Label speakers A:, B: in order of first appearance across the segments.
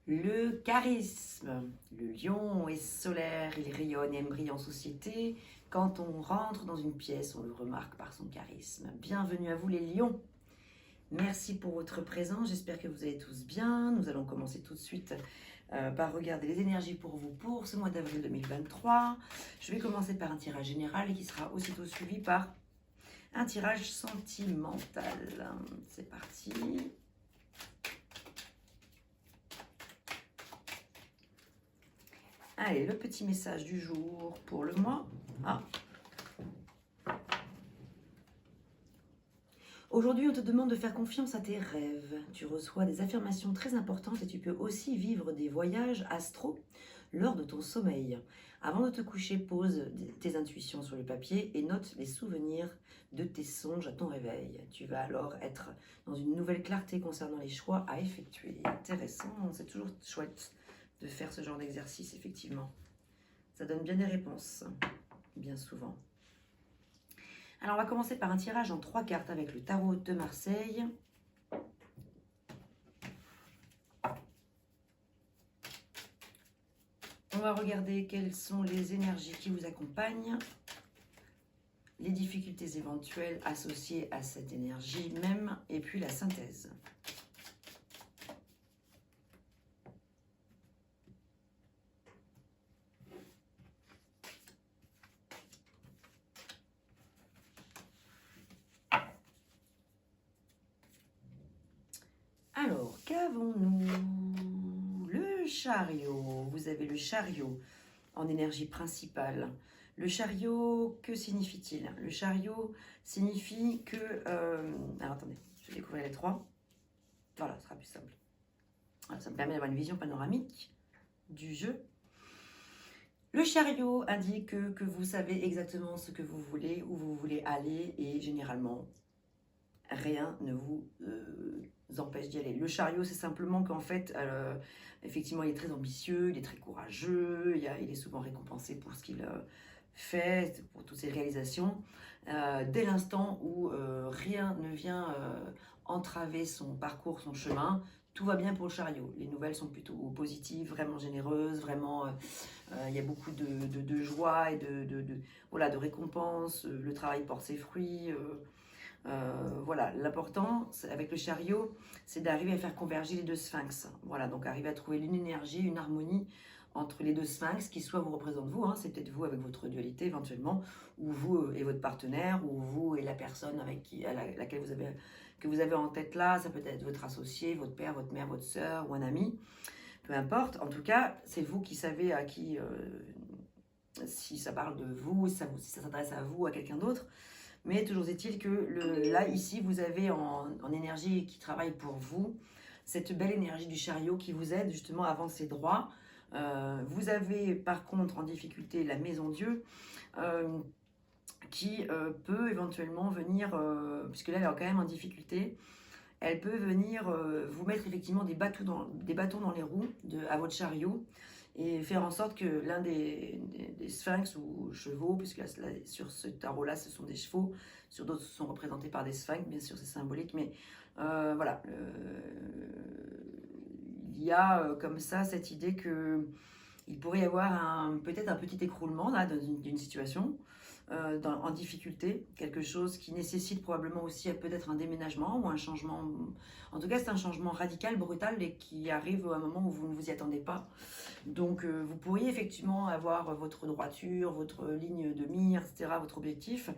A: Le charisme. Le lion est solaire, il rayonne et aime briller en société. Quand on rentre dans une pièce, on le remarque par son charisme. Bienvenue à vous les lions. Merci pour votre présence, j'espère que vous allez tous bien. Nous allons commencer tout de suite par regarder les énergies pour vous pour ce mois d'avril 2023. Je vais commencer par un tirage général qui sera aussitôt suivi par un tirage sentimental. C'est parti. Allez, le petit message du jour pour le mois. Aujourd'hui, on te demande de faire confiance à tes rêves. Tu reçois des affirmations très importantes et tu peux aussi vivre des voyages astraux lors de ton sommeil. Avant de te coucher, pose tes intuitions sur le papier et note les souvenirs de tes songes à ton réveil. Tu vas alors être dans une nouvelle clarté concernant les choix à effectuer. Intéressant, c'est toujours chouette de faire ce genre d'exercice, effectivement. Ça donne bien des réponses, bien souvent. Alors, on va commencer par un tirage en 3 cartes avec le tarot de Marseille. On va regarder quelles sont les énergies qui vous accompagnent, les difficultés éventuelles associées à cette énergie même, et puis la synthèse. Alors, qu'avons-nous? Le chariot. Vous avez le chariot en énergie principale. Le chariot, que signifie-t-il? Le chariot signifie que... alors, attendez, je vais découvrir les 3. Voilà, ce sera plus simple. Alors, ça me permet d'avoir une vision panoramique du jeu. Le chariot indique que vous savez exactement ce que vous voulez, où vous voulez aller, et généralement, rien ne vous empêche d'y aller. Le chariot, c'est simplement qu'en fait, effectivement, il est très ambitieux, il est très courageux, il est souvent récompensé pour ce qu'il fait, pour toutes ses réalisations. Dès l'instant où rien ne vient entraver son parcours, son chemin, tout va bien pour le chariot. Les nouvelles sont plutôt positives, vraiment généreuses, vraiment, il y a beaucoup de joie et voilà, de récompense. Le travail porte ses fruits. Voilà, l'important avec le chariot, c'est d'arriver à faire converger les deux sphinx. Voilà, donc arriver à trouver une énergie, une harmonie entre les deux sphinx qui soit vous représente vous, c'est peut-être vous avec votre dualité éventuellement, ou vous et votre partenaire, ou vous et la personne laquelle que vous avez en tête là, ça peut être votre associé, votre père, votre mère, votre soeur ou un ami, peu importe. En tout cas, c'est vous qui savez à qui, si ça parle de vous, si ça s'adresse à vous, à quelqu'un d'autre. Mais toujours est-il que là, ici, vous avez en énergie qui travaille pour vous, cette belle énergie du chariot qui vous aide justement à avancer droit. Vous avez par contre en difficulté la maison Dieu qui peut éventuellement venir, puisque là elle est quand même en difficulté, elle peut venir vous mettre effectivement des bâtons dans les roues à votre chariot et faire en sorte que l'un des sphinx ou chevaux, puisque là, sur ce tarot-là, ce sont des chevaux, sur d'autres, ce sont représentés par des sphinx, bien sûr, c'est symbolique, mais voilà. Il y a comme ça cette idée que il pourrait y avoir peut-être un petit écroulement là, d'une situation en difficulté, quelque chose qui nécessite probablement aussi peut-être un déménagement ou un changement. En tout cas, c'est un changement radical, brutal et qui arrive à un moment où vous ne vous y attendez pas. Donc, vous pourriez effectivement avoir votre droiture, votre ligne de mire, etc., votre objectif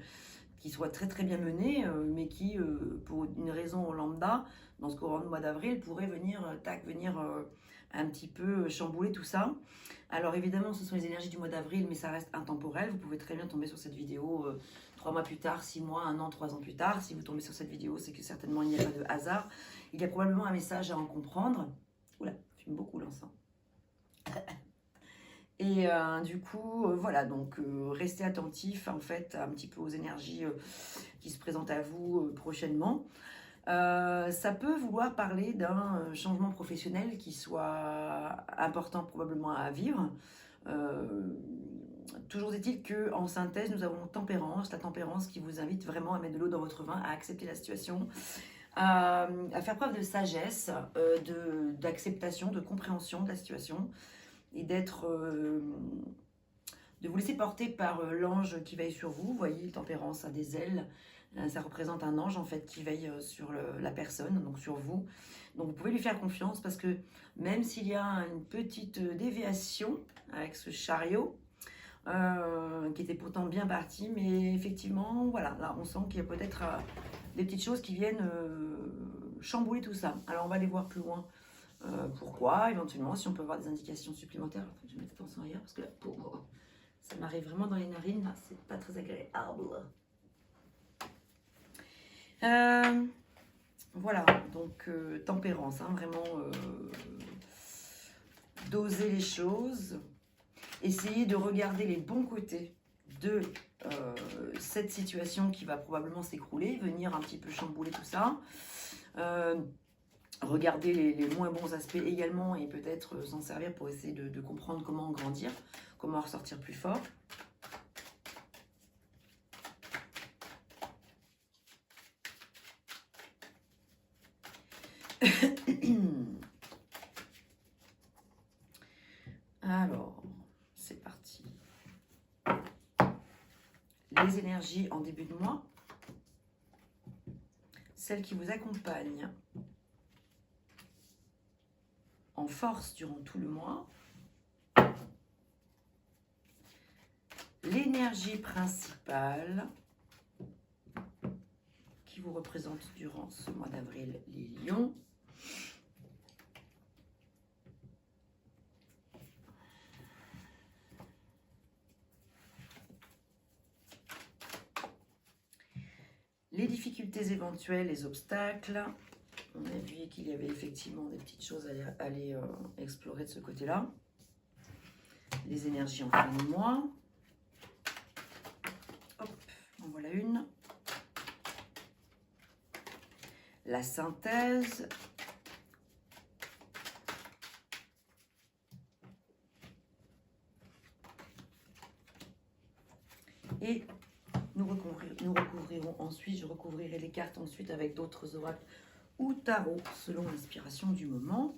A: qui soit très très bien mené, mais qui, pour une raison lambda, dans ce courant de mois d'avril, pourrait venir, un petit peu chambouler tout ça. Alors évidemment, ce sont les énergies du mois d'avril, mais ça reste intemporel. Vous pouvez très bien tomber sur cette vidéo 3 mois plus tard, 6 mois, 1 an, 3 ans plus tard. Si vous tombez sur cette vidéo, c'est que certainement il n'y a pas de hasard. Il y a probablement un message à en comprendre. Oula, je fume beaucoup l'encens. Et du coup, voilà, donc restez attentif en fait un petit peu aux énergies qui se présentent à vous prochainement. Ça peut vouloir parler d'un changement professionnel qui soit important probablement à vivre. Toujours est-il qu'en synthèse, nous avons tempérance, la tempérance qui vous invite vraiment à mettre de l'eau dans votre vin, à accepter la situation, à faire preuve de sagesse, d'acceptation, de compréhension de la situation et de vous laisser porter par l'ange qui veille sur vous. Vous voyez, Tempérance a des ailes. Ça représente un ange en fait qui veille sur la personne, donc sur vous. Donc vous pouvez lui faire confiance parce que même s'il y a une petite déviation avec ce chariot, qui était pourtant bien parti, mais effectivement, voilà, là on sent qu'il y a peut-être des petites choses qui viennent chambouler tout ça. Alors on va aller voir plus loin. Pourquoi, éventuellement, si on peut avoir des indications supplémentaires. Attends, je vais mettre attention ailleurs parce que là, ça m'arrive vraiment dans les narines, là, c'est pas très agréable. Voilà, donc tempérance, hein, vraiment doser les choses, essayer de regarder les bons côtés de cette situation qui va probablement s'écrouler, venir un petit peu chambouler tout ça. Regarder les moins bons aspects également et peut-être s'en servir pour essayer de comprendre comment grandir, comment ressortir plus fort. Alors, c'est parti. Les énergies en début de mois, celles qui vous accompagnent en force durant tout le mois, l'énergie principale qui vous représente durant ce mois d'avril, les lions. Les difficultés éventuelles, les obstacles. On a vu qu'il y avait effectivement des petites choses à aller explorer de ce côté-là. Les énergies en fin de mois. Hop, en voilà une. La synthèse. Et nous recouvrirons ensuite, je recouvrirai les cartes ensuite avec d'autres oracles ou tarot selon l'inspiration du moment.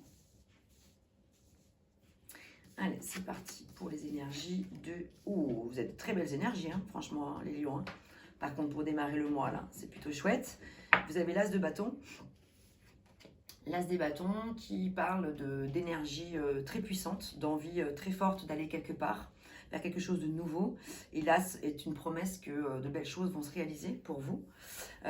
A: Allez, c'est parti pour les énergies de... Oh, vous êtes de très belles énergies, hein, franchement, hein, les lions. Hein. Par contre, pour démarrer le mois, là, c'est plutôt chouette. Vous avez l'as de bâton. L'as des bâtons qui parle d'énergie très puissante, d'envie très forte d'aller quelque part, vers quelque chose de nouveau. Et l'as est une promesse que de belles choses vont se réaliser pour vous.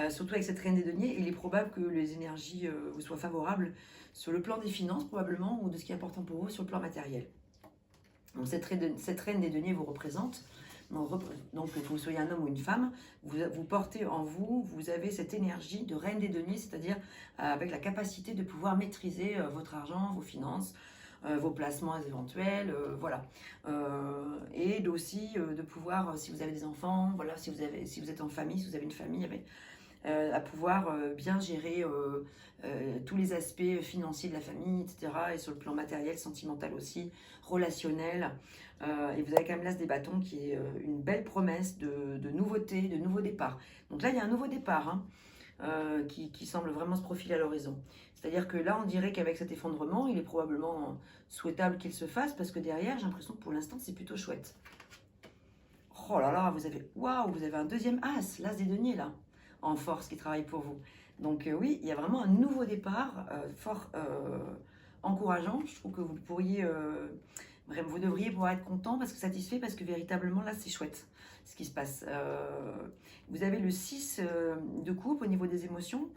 A: Surtout avec cette reine des deniers, il est probable que les énergies vous soient favorables sur le plan des finances probablement, ou de ce qui est important pour vous sur le plan matériel. Donc cette reine des deniers vous représente. Donc que vous soyez un homme ou une femme, vous portez en vous, vous avez cette énergie de reine des deniers, c'est-à-dire avec la capacité de pouvoir maîtriser votre argent, vos finances, vos placements éventuels, voilà. Et aussi de pouvoir, si vous avez des enfants, voilà, si vous êtes en famille, si vous avez une famille, à pouvoir bien gérer tous les aspects financiers de la famille, etc. Et sur le plan matériel, sentimental aussi, relationnel. Et vous avez quand même l'as des bâtons qui est une belle promesse de nouveauté, de nouveau départ. Donc là, il y a un nouveau départ qui semble vraiment se profiler à l'horizon. C'est-à-dire que là, on dirait qu'avec cet effondrement, il est probablement souhaitable qu'il se fasse parce que derrière, j'ai l'impression que pour l'instant, c'est plutôt chouette. Oh là là, waouh, vous avez un deuxième as, l'as des deniers là, en force qui travaille pour vous. Donc oui, il y a vraiment un nouveau départ fort encourageant. Je trouve que vous devriez pouvoir être content parce que satisfait parce que véritablement là c'est chouette ce qui se passe. Vous avez le 6 de coupe au niveau des émotions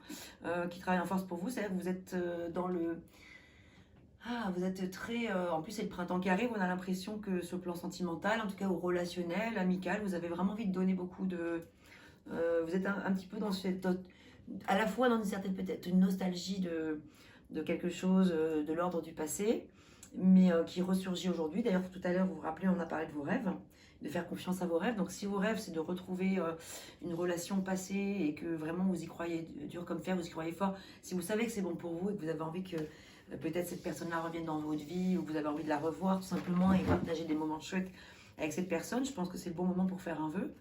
A: qui travaille en force pour vous. C'est-à-dire que vous êtes dans le... Ah, vous êtes très... en plus, c'est le printemps qui arrive. On a l'impression que sur le plan sentimental, en tout cas au relationnel, amical, vous avez vraiment envie de donner beaucoup de... vous êtes un petit peu dans cette... À la fois dans une certaine peut-être une nostalgie de quelque chose de l'ordre du passé, mais qui ressurgit aujourd'hui. D'ailleurs, tout à l'heure, vous vous rappelez, on a parlé de vos rêves, de faire confiance à vos rêves. Donc, si vos rêves, c'est de retrouver une relation passée et que vraiment vous y croyez dur comme fer, vous y croyez fort, si vous savez que c'est bon pour vous et que vous avez envie que peut-être cette personne-là revienne dans votre vie ou que vous avez envie de la revoir tout simplement et partager des moments chouettes avec cette personne, je pense que c'est le bon moment pour faire un vœu.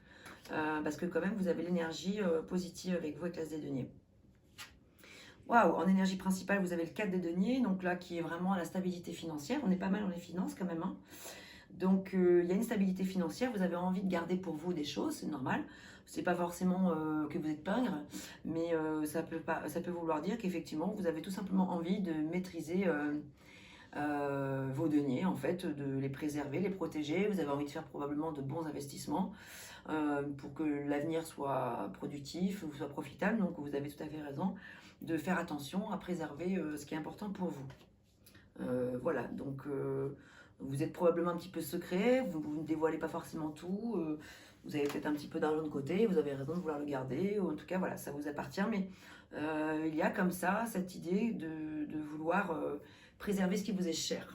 A: Parce que quand même, vous avez l'énergie positive avec vous avec l'as des deniers. Waouh, en énergie principale, vous avez le 4 des deniers, donc là, qui est vraiment la stabilité financière. On est pas mal dans les finances quand même, hein. Donc, il y a une stabilité financière. Vous avez envie de garder pour vous des choses, c'est normal. C'est pas forcément que vous êtes pingre, mais ça peut vouloir dire qu'effectivement, vous avez tout simplement envie de maîtriser vos deniers, en fait, de les préserver, les protéger. Vous avez envie de faire probablement de bons investissements pour que l'avenir soit productif, soit profitable. Donc, vous avez tout à fait raison de faire attention à préserver ce qui est important pour vous. Voilà, donc vous êtes probablement un petit peu secret, vous ne dévoilez pas forcément tout, vous avez peut-être un petit peu d'argent de côté, vous avez raison de vouloir le garder, ou en tout cas voilà, ça vous appartient, mais il y a comme ça cette idée de vouloir préserver ce qui vous est cher.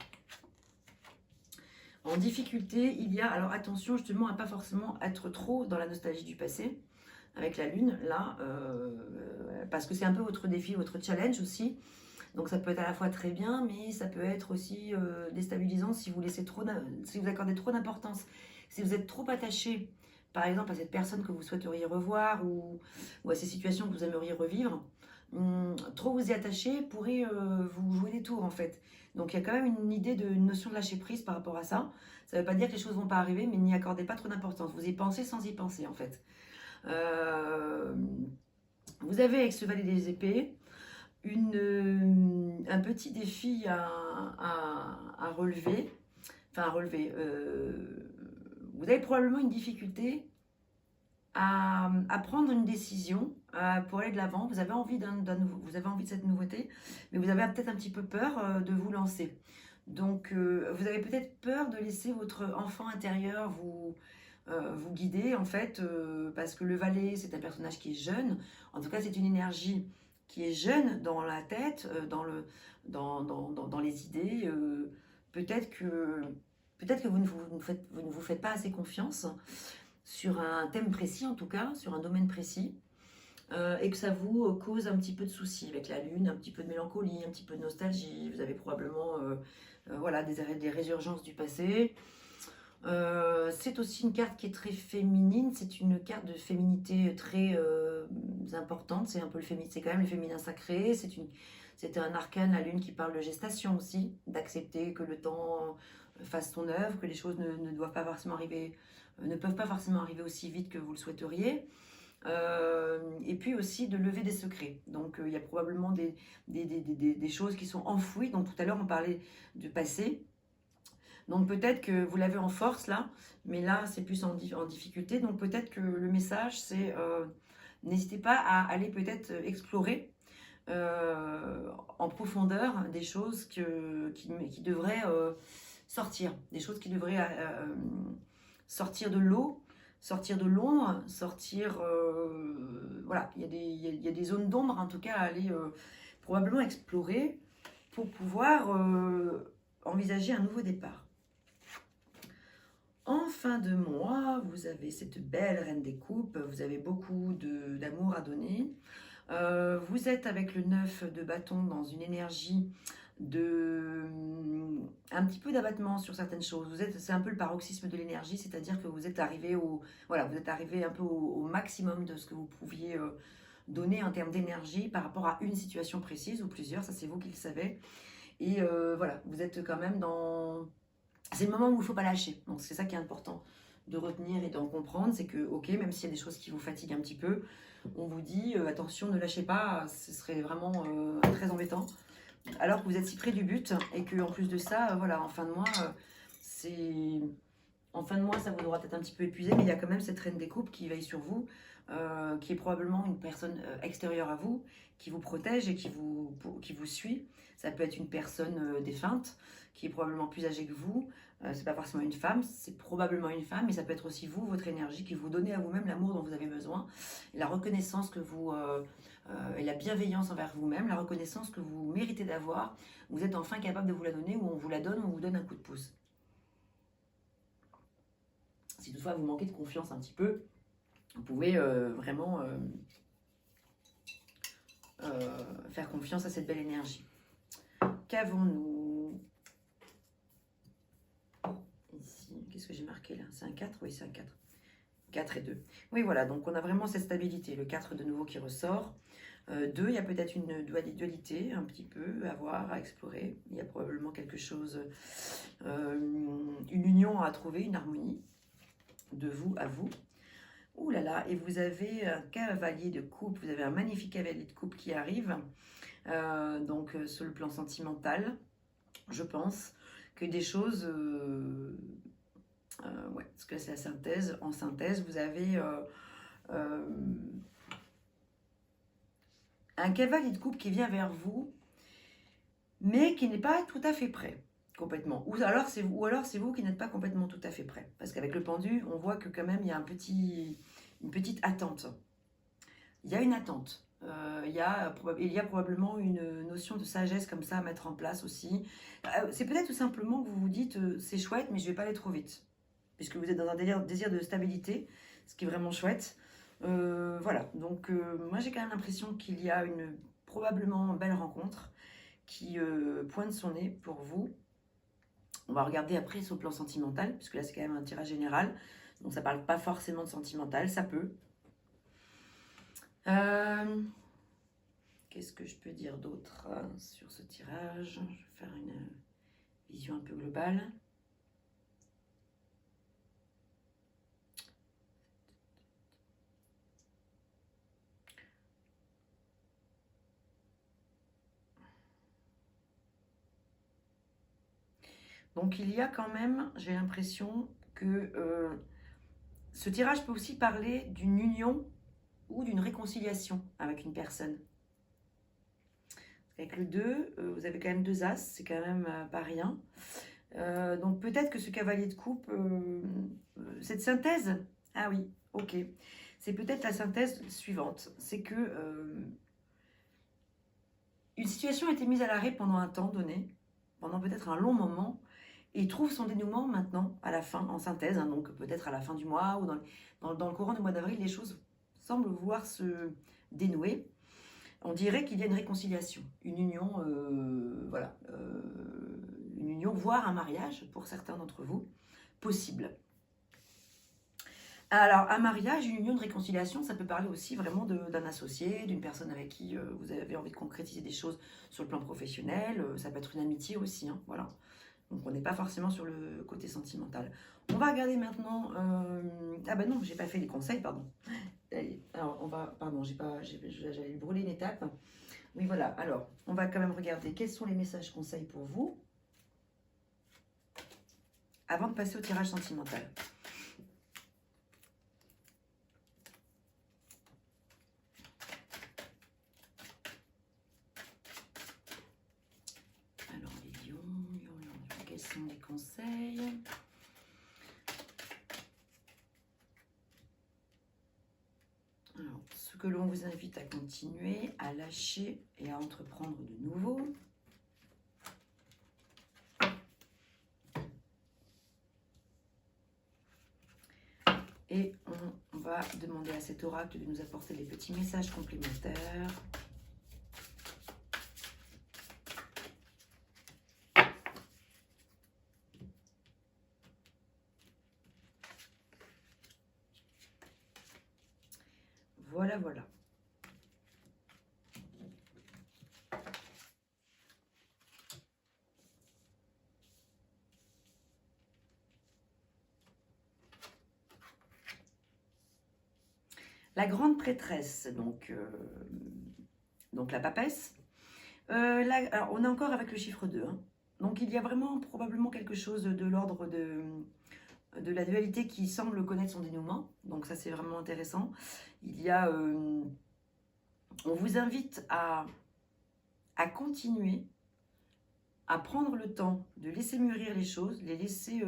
A: En difficulté, il y a, alors attention justement à pas forcément être trop dans la nostalgie du passé, avec la lune là, parce que c'est un peu votre défi, votre challenge aussi. Donc ça peut être à la fois très bien, mais ça peut être aussi déstabilisant si vous laissez si vous accordez trop d'importance, si vous êtes trop attaché, par exemple à cette personne que vous souhaiteriez revoir ou à ces situations que vous aimeriez revivre. Trop vous y attacher pourrait vous jouer des tours en fait. Donc il y a quand même une idée une notion de lâcher prise par rapport à ça. Ça ne veut pas dire que les choses ne vont pas arriver, mais n'y accordez pas trop d'importance. Vous y pensez sans y penser en fait. Vous avez avec ce valet des épées un petit défi à relever. Enfin, à relever. Vous avez probablement une difficulté à prendre une décision pour aller de l'avant. Vous avez envie vous avez envie de cette nouveauté, mais vous avez peut-être un petit peu peur de vous lancer. Donc, vous avez peut-être peur de laisser votre enfant intérieur vous guider, en fait, parce que le valet, c'est un personnage qui est jeune. En tout cas, c'est une énergie qui est jeune dans la tête, dans les idées. Peut-être que vous ne vous faites pas assez confiance sur un thème précis, en tout cas, sur un domaine précis, et que ça vous cause un petit peu de soucis avec la lune, un petit peu de mélancolie, un petit peu de nostalgie. Vous avez probablement voilà, des résurgences du passé. C'est aussi une carte qui est très féminine, c'est une carte de féminité très importante, c'est un peu c'est quand même le féminin sacré, c'est un arcane, la lune, qui parle de gestation aussi, d'accepter que le temps fasse son œuvre, que les choses ne doivent pas forcément arriver, ne peuvent pas forcément arriver aussi vite que vous le souhaiteriez. Et puis aussi de lever des secrets. Donc il y a probablement des choses qui sont enfouies. Donc tout à l'heure on parlait du passé. Donc peut-être que vous l'avez en force là, mais là c'est plus en difficulté. Donc peut-être que le message c'est n'hésitez pas à aller peut-être explorer en profondeur des choses qui devraient sortir, des choses qui devraient sortir de l'eau, sortir de l'ombre, sortir... voilà, il y a des zones d'ombre en tout cas à aller probablement explorer pour pouvoir envisager un nouveau départ. En fin de mois, vous avez cette belle reine des coupes, vous avez beaucoup d'amour à donner. Vous êtes avec le 9 de bâton dans une énergie un petit peu d'abattement sur certaines choses. C'est un peu le paroxysme de l'énergie, c'est-à-dire que vous êtes arrivé vous êtes arrivé un peu au maximum de ce que vous pouviez donner en termes d'énergie par rapport à une situation précise ou plusieurs, ça c'est vous qui le savez. Et voilà, vous êtes quand même dans... C'est le moment où il ne faut pas lâcher. Donc c'est ça qui est important de retenir et d'en comprendre, c'est que, ok, même s'il y a des choses qui vous fatiguent un petit peu, on vous dit, attention, ne lâchez pas, ce serait vraiment très embêtant. Alors que vous êtes si près du but et que en plus de ça, voilà, en fin de mois, ça vous aura peut-être un petit peu épuisé, mais il y a quand même cette reine des coupes qui veille sur vous, qui est probablement une personne extérieure à vous, qui vous protège et qui vous suit. Ça peut être une personne défunte, qui est probablement plus âgée que vous. C'est pas forcément une femme, c'est probablement une femme, mais ça peut être aussi vous, votre énergie, qui vous donnez à vous-même l'amour dont vous avez besoin, la reconnaissance que vous... et la bienveillance envers vous-même, la reconnaissance que vous méritez d'avoir. Vous êtes enfin capable de vous la donner, ou on vous la donne, ou on vous donne un coup de pouce. Si toutefois vous manquez de confiance un petit peu, vous pouvez vraiment faire confiance à cette belle énergie. Qu'avons-nous ici? Qu'est-ce que j'ai marqué là? C'est un 4? Oui, c'est un 4. 4 et 2. Oui, voilà, donc on a vraiment cette stabilité. Le 4 de nouveau qui ressort. 2, il y a peut-être une dualité un petit peu à voir, à explorer. Il y a probablement quelque chose, une union à trouver, une harmonie de vous à vous. Ouh là là, et vous avez un cavalier de coupe, vous avez un magnifique cavalier de coupe qui arrive. Donc sur le plan sentimental, je pense que des choses... ouais, parce que c'est la synthèse. En synthèse, vous avez un cavalier de coupe qui vient vers vous, mais qui n'est pas tout à fait prêt, complètement. Ou alors c'est vous qui n'êtes pas complètement tout à fait prêt. Parce qu'avec le pendu, on voit que quand même, il y a une petite attente. Il y a une attente. Il y a probablement une notion de sagesse comme ça à mettre en place aussi. C'est peut-être tout simplement que vous vous dites, c'est chouette, mais je ne vais pas aller trop vite. Puisque vous êtes dans un désir de stabilité, ce qui est vraiment chouette. Voilà, donc moi j'ai quand même l'impression qu'il y a probablement une belle rencontre qui pointe son nez pour vous. On va regarder après sur le plan sentimental, puisque là c'est quand même un tirage général, donc ça ne parle pas forcément de sentimental, ça peut. Qu'est-ce que je peux dire d'autre sur ce tirage? Je vais faire une vision un peu globale. Donc il y a quand même, j'ai l'impression que ce tirage peut aussi parler d'une union ou d'une réconciliation avec une personne. Avec le 2, vous avez quand même 2 as, c'est quand même pas rien. Donc peut-être que ce cavalier de coupe, cette synthèse, ah oui, ok, c'est peut-être la synthèse suivante, c'est que une situation a été mise à l'arrêt pendant un temps donné, pendant peut-être un long moment, et trouve son dénouement maintenant, à la fin, en synthèse, hein, donc peut-être à la fin du mois ou dans le courant du mois d'avril, les choses semblent vouloir se dénouer. On dirait qu'il y a une réconciliation, une union, voilà, une union, voire un mariage pour certains d'entre vous, possible. Alors, un mariage, une union de réconciliation, ça peut parler aussi vraiment d'un associé, d'une personne avec qui vous avez envie de concrétiser des choses sur le plan professionnel. Ça peut être une amitié aussi, hein, voilà. Donc, on n'est pas forcément sur le côté sentimental. On va regarder maintenant... Ah ben non, j'ai pas fait les conseils, pardon. Alors, on va... Pardon, j'allais brûler une étape. Oui, voilà. Alors, on va quand même regarder quels sont les messages conseils pour vous avant de passer au tirage sentimental. Alors, les lions, quels sont les conseils ? Alors, ce que l'on vous invite à continuer, à lâcher et à entreprendre de nouveau. Et on va demander à cet oracle de nous apporter les petits messages complémentaires. Voilà, voilà. La grande prêtresse, donc la papesse. Là, alors on est encore avec le chiffre 2. Hein. Donc il y a vraiment probablement quelque chose de l'ordre de la dualité qui semble connaître son dénouement. Donc ça, c'est vraiment intéressant. Il y a... on vous invite à continuer, à prendre le temps de laisser mûrir les choses, les laisser...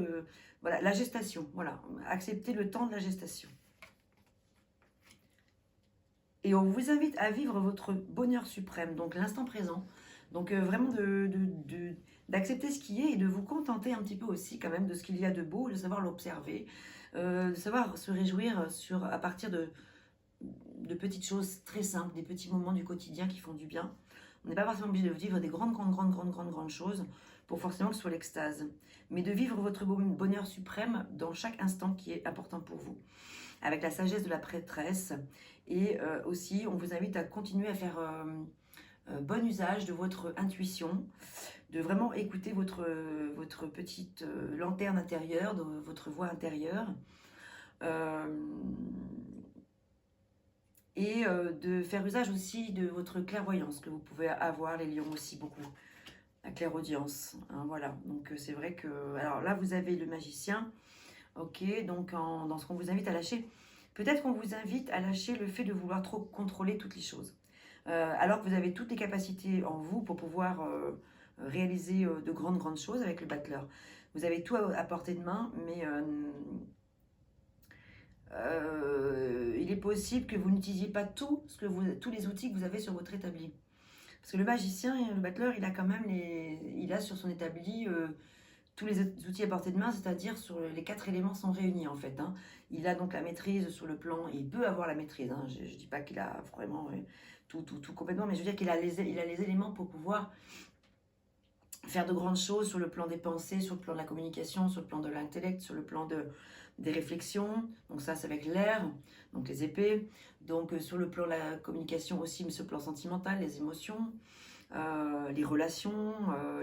A: voilà, la gestation, voilà. Accepter le temps de la gestation. Et on vous invite à vivre votre bonheur suprême, donc l'instant présent. Donc vraiment d'accepter ce qui est et de vous contenter un petit peu aussi quand même de ce qu'il y a de beau, de savoir l'observer, de savoir se réjouir à partir de petites choses très simples, des petits moments du quotidien qui font du bien. On n'est pas forcément obligé de vivre des grandes choses pour forcément que ce soit l'extase. Mais de vivre votre bonheur suprême dans chaque instant qui est important pour vous. Avec la sagesse de la prêtresse. Et aussi, on vous invite à continuer à faire bon usage de votre intuition, de vraiment écouter votre petite lanterne intérieure, de votre voix intérieure. Et de faire usage aussi de votre clairvoyance que vous pouvez avoir, les lions aussi beaucoup, la clairaudience, hein, voilà. Donc c'est vrai que, alors là vous avez le magicien, ok, donc dans ce qu'on vous invite à lâcher, peut-être qu'on vous invite à lâcher le fait de vouloir trop contrôler toutes les choses, alors que vous avez toutes les capacités en vous pour pouvoir réaliser de grandes choses avec le battleur. Vous avez tout à portée de main, mais il est possible que vous n'utilisiez pas tous les outils que vous avez sur votre établi. Parce que le magicien et le battleur, il a quand même il a sur son établi tous les outils à portée de main, c'est-à-dire sur les 4 éléments sont réunis en fait. Hein. Il a donc la maîtrise sur le plan, il peut avoir la maîtrise, hein. Je ne dis pas qu'il a vraiment tout complètement, mais je veux dire qu'il a les éléments pour pouvoir faire de grandes choses sur le plan des pensées, sur le plan de la communication, sur le plan de l'intellect, sur le plan des réflexions. Donc ça, c'est avec l'air, donc les épées. Donc sur le plan de la communication aussi, mais sur le plan sentimental, les émotions, les relations,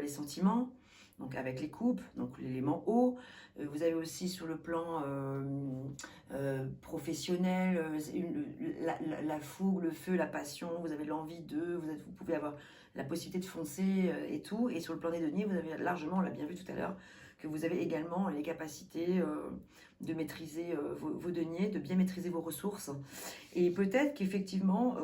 A: les sentiments. Donc avec les coupes, donc l'élément eau. Vous avez aussi sur le plan professionnel, la fougue, le feu, la passion, vous avez l'envie vous pouvez avoir la possibilité de foncer et tout. Et sur le plan des deniers, vous avez largement, on l'a bien vu tout à l'heure, que vous avez également les capacités de maîtriser vos deniers, de bien maîtriser vos ressources. Et peut-être qu'effectivement,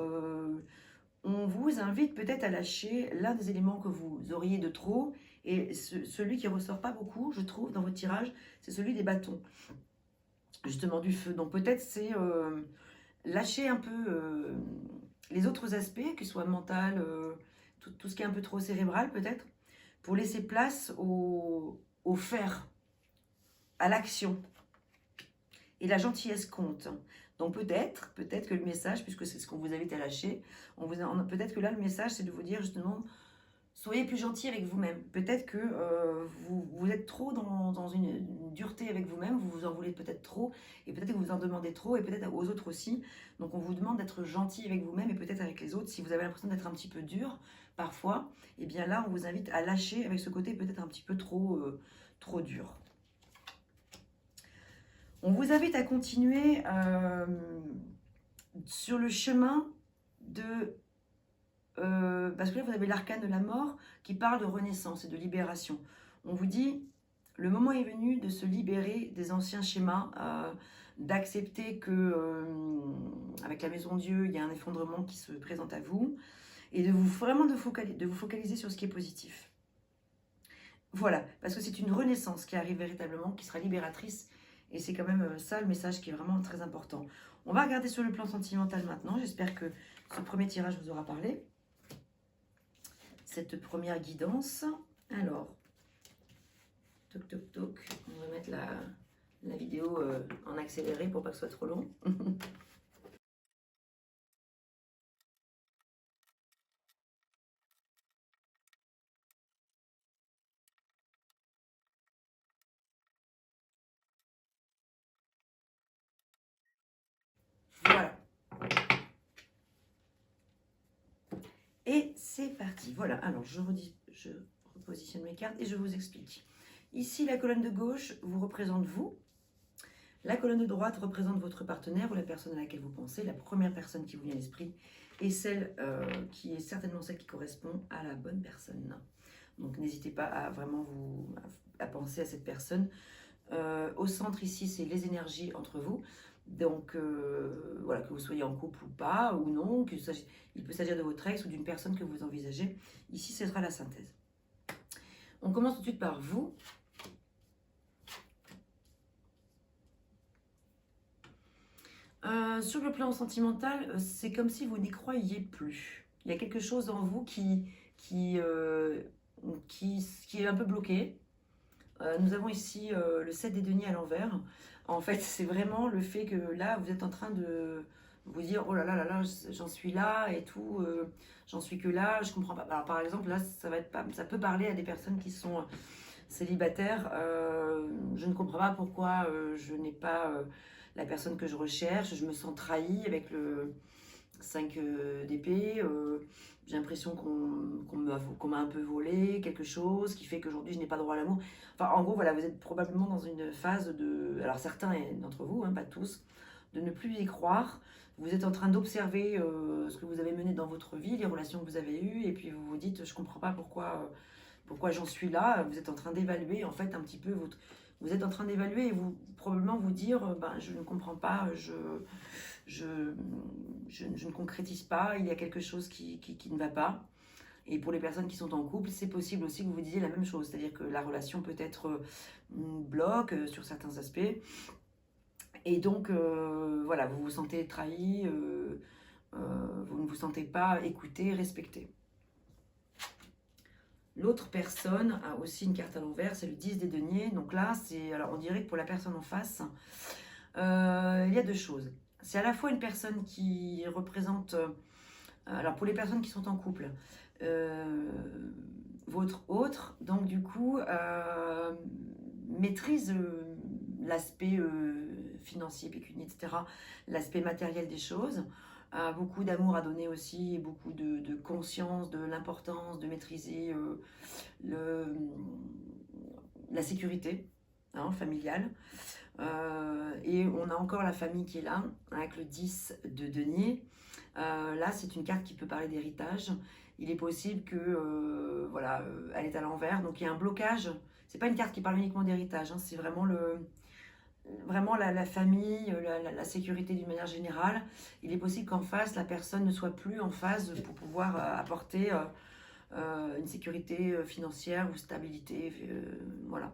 A: on vous invite peut-être à lâcher l'un des éléments que vous auriez de trop. Et celui qui ressort pas beaucoup, je trouve, dans votre tirage, c'est celui des bâtons. Justement, du feu. Donc peut-être c'est lâcher un peu les autres aspects, que ce soit mental, tout ce qui est un peu trop cérébral peut-être, pour laisser place au faire, à l'action. Et la gentillesse compte. Donc peut-être que le message, puisque c'est ce qu'on vous invite à lâcher, peut-être que là le message c'est de vous dire justement, soyez plus gentil avec vous-même. Peut-être que vous êtes trop dans une dureté avec vous-même, vous vous en voulez peut-être trop, et peut-être que vous en demandez trop, et peut-être aux autres aussi. Donc on vous demande d'être gentil avec vous-même, et peut-être avec les autres. Si vous avez l'impression d'être un petit peu dur, parfois, et bien là on vous invite à lâcher avec ce côté peut-être un petit peu trop dur. On vous invite à continuer sur le chemin de... parce que là, vous avez l'arcane de la mort qui parle de renaissance et de libération. On vous dit, le moment est venu de se libérer des anciens schémas, d'accepter que avec la Maison Dieu, il y a un effondrement qui se présente à vous, et de vous focaliser sur ce qui est positif. Voilà, parce que c'est une renaissance qui arrive véritablement, qui sera libératrice. Et c'est quand même ça le message qui est vraiment très important. On va regarder sur le plan sentimental maintenant. J'espère que ce premier tirage vous aura parlé. Cette première guidance. Alors, toc toc toc. On va mettre la vidéo en accéléré pour pas que ce soit trop long. Voilà. Et c'est parti. Voilà. Alors, je repositionne mes cartes et je vous explique. Ici, la colonne de gauche vous représente vous. La colonne de droite représente votre partenaire ou la personne à laquelle vous pensez, la première personne qui vous vient à l'esprit, et celle qui est certainement celle qui correspond à la bonne personne. Donc n'hésitez pas à vraiment à penser à cette personne. Au centre ici, c'est les énergies entre vous. Donc voilà, que vous soyez en couple ou pas, ou non, il peut s'agir de votre ex ou d'une personne que vous envisagez. Ici, ce sera la synthèse. On commence tout de suite par vous. Sur le plan sentimental, c'est comme si vous n'y croyiez plus. Il y a quelque chose en vous qui est un peu bloqué. Nous avons ici le 7 des deniers à l'envers. En fait, c'est vraiment le fait que là, vous êtes en train vous dire, oh là là, j'en suis là et tout, j'en suis que là, je comprends pas. Alors, par exemple, là, ça va être pas, ça peut parler à des personnes qui sont célibataires. Je ne comprends pas pourquoi je n'ai pas la personne que je recherche, je me sens trahie avec le 5 d'épée. J'ai l'impression qu'on m'a un peu volé quelque chose qui fait qu'aujourd'hui je n'ai pas droit à l'amour. Enfin, en gros, voilà, vous êtes probablement dans une phase de. Alors, certains d'entre vous, hein, pas tous, de ne plus y croire. Vous êtes en train d'observer ce que vous avez mené dans votre vie, les relations que vous avez eues, et puis vous vous dites, je comprends pas pourquoi j'en suis là. Vous êtes en train d'évaluer, en fait, un petit peu votre. Vous êtes en train d'évaluer et vous probablement vous dire, ben, je ne comprends pas, je, je ne concrétise pas, il y a quelque chose qui ne va pas. Et pour les personnes qui sont en couple, c'est possible aussi que vous vous disiez la même chose, c'est-à-dire que la relation peut être bloque sur certains aspects. Et donc, voilà, vous vous sentez trahi, vous ne vous sentez pas écouté, respecté. L'autre personne a aussi une carte à l'envers, c'est le 10 des deniers. Donc là, alors on dirait que pour la personne en face, il y a deux choses. C'est à la fois une personne qui représente, alors pour les personnes qui sont en couple, votre autre, donc du coup, maîtrise l'aspect financier, pécunier, etc., l'aspect matériel des choses, a beaucoup d'amour à donner aussi, et beaucoup de conscience de l'importance de maîtriser la sécurité hein, familiale. Et on a encore la famille qui est là, avec le 10 de denier. Là, c'est une carte qui peut parler d'héritage. Il est possible que, voilà, elle est à l'envers, donc il y a un blocage. C'est pas une carte qui parle uniquement d'héritage, hein, c'est vraiment la famille, la sécurité d'une manière générale. Il est possible qu'en face, la personne ne soit plus en phase pour pouvoir apporter une sécurité financière ou stabilité, voilà.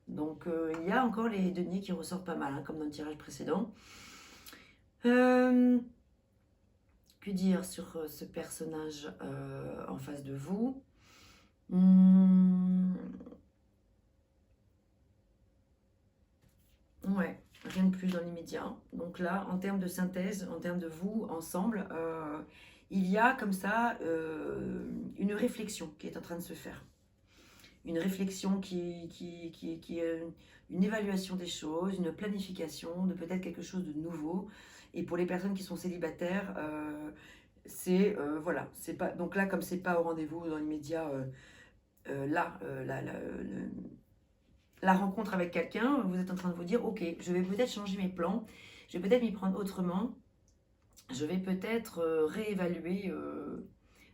A: Donc il y a encore les deniers qui ressortent pas mal, hein, comme dans le tirage précédent. Que dire sur ce personnage en face de vous? Ouais, rien de plus dans l'immédiat. Donc là, en termes de synthèse, en termes de vous, ensemble, il y a comme ça une réflexion qui est en train de se faire. Une réflexion qui est une évaluation des choses, une planification de peut-être quelque chose de nouveau. Et pour les personnes qui sont célibataires, c'est voilà, c'est pas donc là comme c'est pas au rendez-vous dans l'immédiat, là la rencontre avec quelqu'un, vous êtes en train de vous dire ok, je vais peut-être changer mes plans, je vais peut-être m'y prendre autrement, je vais peut-être réévaluer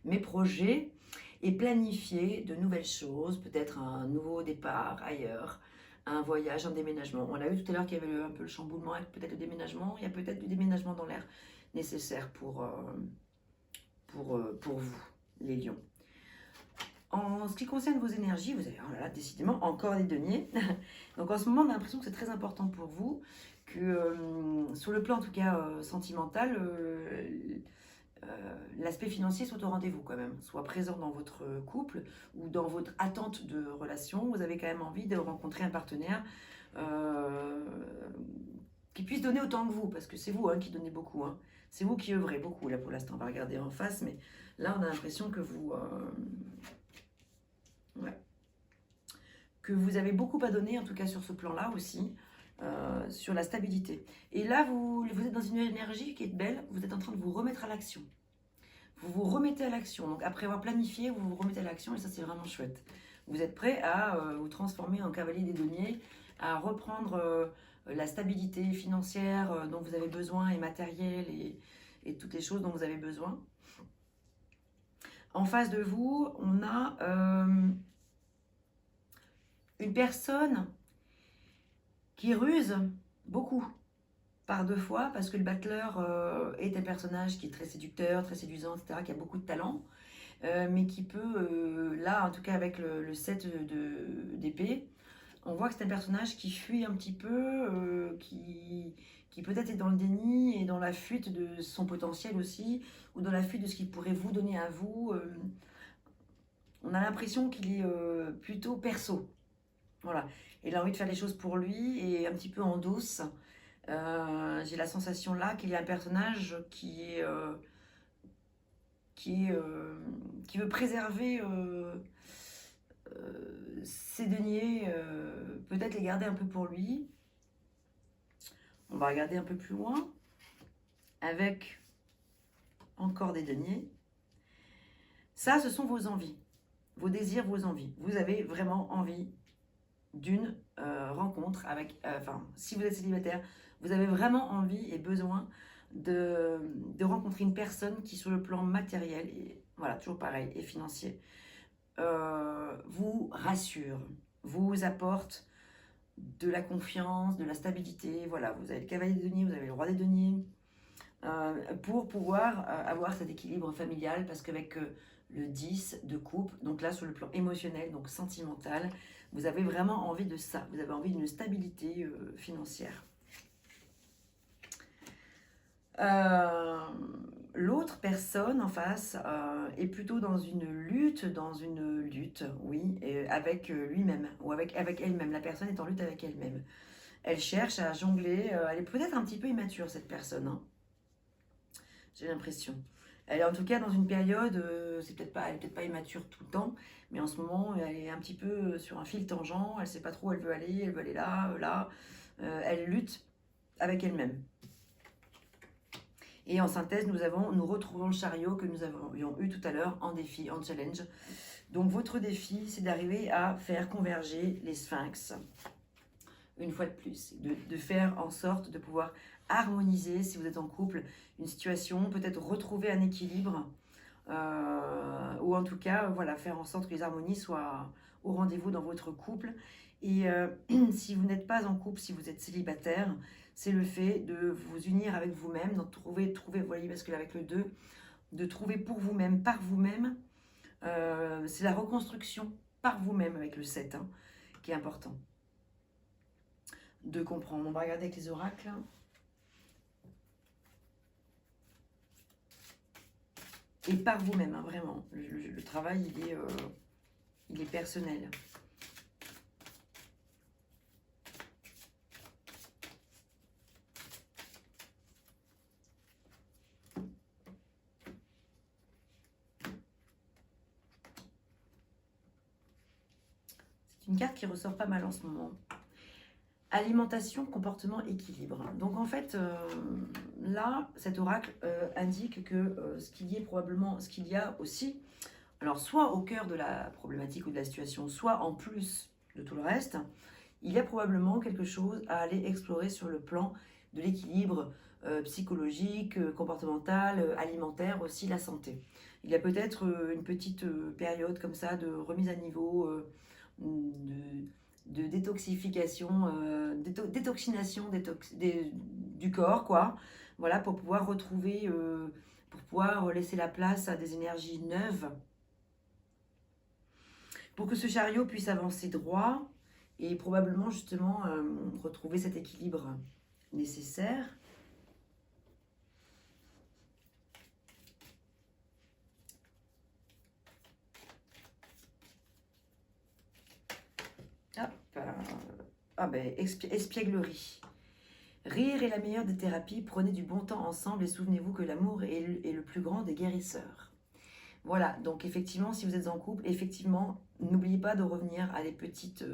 A: mes projets et planifier de nouvelles choses, peut-être un nouveau départ ailleurs, un voyage, un déménagement. On l'a vu tout à l'heure qu'il y avait un peu le chamboulement avec peut-être le déménagement. Il y a peut-être du déménagement dans l'air nécessaire pour vous, les lions. En ce qui concerne vos énergies, vous avez, oh là là, décidément, encore des deniers. Donc en ce moment, on a l'impression que c'est très important pour vous, que sur le plan en tout cas sentimental, l'aspect financier soit au rendez-vous quand même, soit présent dans votre couple ou dans votre attente de relation. Vous avez quand même envie de rencontrer un partenaire qui puisse donner autant que vous, parce que c'est vous hein, qui donnez beaucoup. Hein. C'est vous qui œuvrez beaucoup, là pour l'instant, on va regarder en face, mais là on a l'impression que ouais, que vous avez beaucoup à donner, en tout cas sur ce plan-là aussi, sur la stabilité. Et là, vous êtes dans une énergie qui est belle, vous êtes en train de vous remettre à l'action. Vous vous remettez à l'action. Donc après avoir planifié, vous vous remettez à l'action et ça c'est vraiment chouette. Vous êtes prêt à vous transformer en cavalier des deniers, à reprendre la stabilité financière dont vous avez besoin et matérielle et toutes les choses dont vous avez besoin. En face de vous, on a une personne qui ruse beaucoup par deux fois parce que le battleur est un personnage qui est très séducteur, très séduisant, etc., qui a beaucoup de talent, mais qui peut, là en tout cas avec le 7 d'épée, on voit que c'est un personnage qui fuit un petit peu, qui peut-être est dans le déni et dans la fuite de son potentiel aussi, ou dans la fuite de ce qu'il pourrait vous donner à vous. On a l'impression qu'il est plutôt perso. Voilà. Il a envie de faire les choses pour lui et un petit peu en douce. J'ai la sensation là qu'il y a un personnage qui veut préserver ses deniers, peut-être les garder un peu pour lui. On va regarder un peu plus loin, avec encore des deniers. Ça, ce sont vos envies, vos désirs, vos envies. Vous avez vraiment envie d'une rencontre avec... enfin, si vous êtes célibataire, vous avez vraiment envie et besoin de rencontrer une personne qui, sur le plan matériel, et voilà, toujours pareil, et financier, vous rassure, vous apporte de la confiance, de la stabilité. Voilà, vous avez le cavalier des deniers, vous avez le roi des deniers, pour pouvoir avoir cet équilibre familial, parce qu'avec le 10 de coupe, donc là sur le plan émotionnel, donc sentimental, vous avez vraiment envie de ça, vous avez envie d'une stabilité financière. L'autre personne en face est plutôt dans une lutte, oui, avec lui-même ou avec elle-même. La personne est en lutte avec elle-même. Elle cherche à jongler, elle est peut-être un petit peu immature cette personne, hein. J'ai l'impression. Elle est en tout cas dans une période, elle est peut-être pas immature tout le temps, mais en ce moment, elle est un petit peu sur un fil tangent, elle ne sait pas trop où elle veut aller là, là. Elle lutte avec elle-même. Et en synthèse, nous retrouvons le chariot que nous avions eu tout à l'heure en défi, en challenge. Donc votre défi, c'est d'arriver à faire converger les sphinx, une fois de plus, de faire en sorte de pouvoir harmoniser, si vous êtes en couple, une situation, peut-être retrouver un équilibre, ou en tout cas, voilà, faire en sorte que les harmonies soient au rendez-vous dans votre couple. Et si vous n'êtes pas en couple, si vous êtes célibataire, c'est le fait de vous unir avec vous-même, de trouver, vous voyez, parce que avec le 2, de trouver pour vous-même, par vous-même, c'est la reconstruction par vous-même avec le 7, hein, qui est important de comprendre. On va regarder avec les oracles. Et par vous-même, hein, vraiment. Le travail, il est personnel. C'est une carte qui ressort pas mal en ce moment. Alimentation, comportement, équilibre. Donc en fait, là, cet oracle indique que ce qu'il y a aussi, alors soit au cœur de la problématique ou de la situation, soit en plus de tout le reste, il y a probablement quelque chose à aller explorer sur le plan de l'équilibre psychologique, comportemental, alimentaire, aussi la santé. Il y a peut-être une petite période comme ça de remise à niveau, de détoxification, détoxination du corps, quoi. Voilà, pour pouvoir retrouver, pour pouvoir laisser la place à des énergies neuves, pour que ce chariot puisse avancer droit et probablement justement retrouver cet équilibre nécessaire. Hop, ah ben, espièglerie. Rire est la meilleure des thérapies, prenez du bon temps ensemble et souvenez-vous que l'amour est le plus grand des guérisseurs. Voilà, donc effectivement, si vous êtes en couple, effectivement, n'oubliez pas de revenir à des petites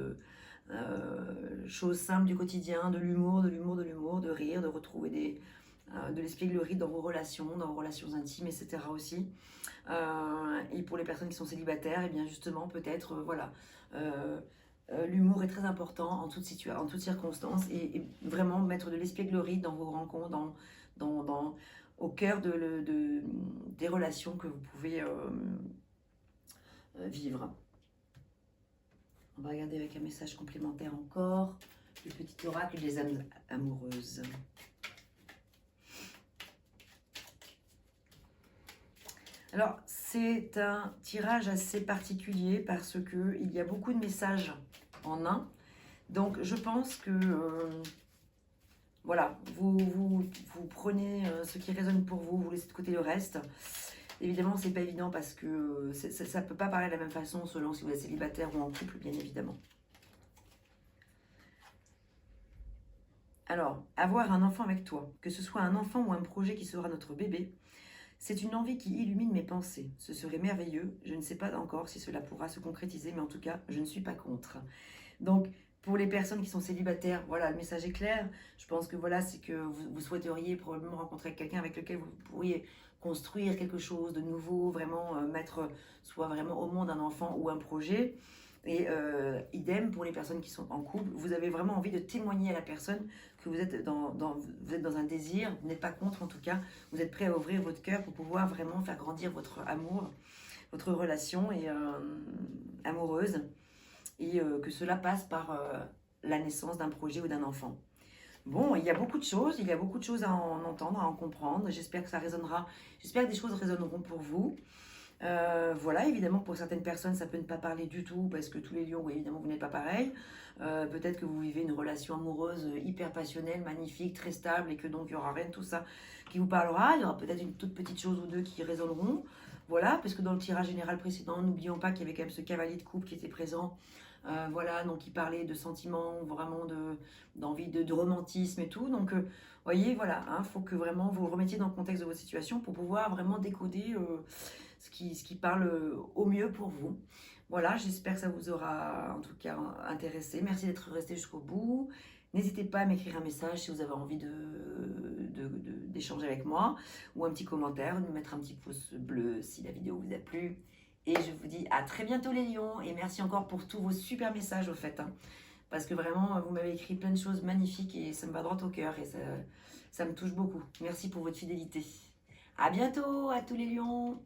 A: choses simples du quotidien, de l'humour, de rire, de retrouver de l'espièglerie dans vos relations intimes, etc. aussi. Et pour les personnes qui sont célibataires, et bien justement, peut-être, voilà, l'humour est très important en toutes circonstances, et vraiment mettre de l'espièglerie dans vos rencontres, au cœur des relations que vous pouvez vivre. On va regarder avec un message complémentaire encore, le petit oracle des âmes amoureuses. Alors, c'est un tirage assez particulier parce qu'il y a beaucoup de messages en un. Donc, je pense que, voilà, vous prenez ce qui résonne pour vous, vous laissez de côté le reste. Évidemment, c'est pas évident parce que ça ne peut pas parler de la même façon selon si vous êtes célibataire ou en couple, bien évidemment. Alors, avoir un enfant avec toi, que ce soit un enfant ou un projet qui sera notre bébé, c'est une envie qui illumine mes pensées. Ce serait merveilleux. Je ne sais pas encore si cela pourra se concrétiser, mais en tout cas, je ne suis pas contre. Donc, pour les personnes qui sont célibataires, voilà, le message est clair. Je pense que voilà, c'est que vous souhaiteriez probablement rencontrer quelqu'un avec lequel vous pourriez construire quelque chose de nouveau, vraiment mettre soit vraiment au monde un enfant ou un projet. Et idem pour les personnes qui sont en couple, vous avez vraiment envie de témoigner à la personne que vous êtes vous êtes dans un désir, vous n'êtes pas contre en tout cas, vous êtes prêt à ouvrir votre cœur pour pouvoir vraiment faire grandir votre amour, votre relation et, amoureuse, et que cela passe par la naissance d'un projet ou d'un enfant. Bon, il y a beaucoup de choses, il y a beaucoup de choses à en entendre, à en comprendre. J'espère que ça résonnera, j'espère que des choses résonneront pour vous. Voilà, évidemment, pour certaines personnes, ça peut ne pas parler du tout parce que tous les lions, oui, évidemment, vous n'êtes pas pareil. Peut-être que vous vivez une relation amoureuse hyper passionnelle, magnifique, très stable et que donc il n'y aura rien de tout ça qui vous parlera. Il y aura peut-être une toute petite chose ou deux qui résonneront. Voilà, parce que dans le tirage général précédent, n'oublions pas qu'il y avait quand même ce cavalier de coupe qui était présent. Voilà, donc il parlait de sentiments, vraiment d'envie, de romantisme et tout. Donc, voyez, voilà, il faut que vraiment vous vous remettiez dans le contexte de votre situation pour pouvoir vraiment décoder ce qui parle au mieux pour vous. Voilà, j'espère que ça vous aura en tout cas intéressé. Merci d'être resté jusqu'au bout. N'hésitez pas à m'écrire un message si vous avez envie d'échanger avec moi, ou un petit commentaire, de me mettre un petit pouce bleu si la vidéo vous a plu. Et je vous dis à très bientôt les lions, et merci encore pour tous vos super messages au fait, hein, parce que vraiment vous m'avez écrit plein de choses magnifiques et ça me va droit au cœur et ça me touche beaucoup. Merci pour votre fidélité. À bientôt à tous les lions.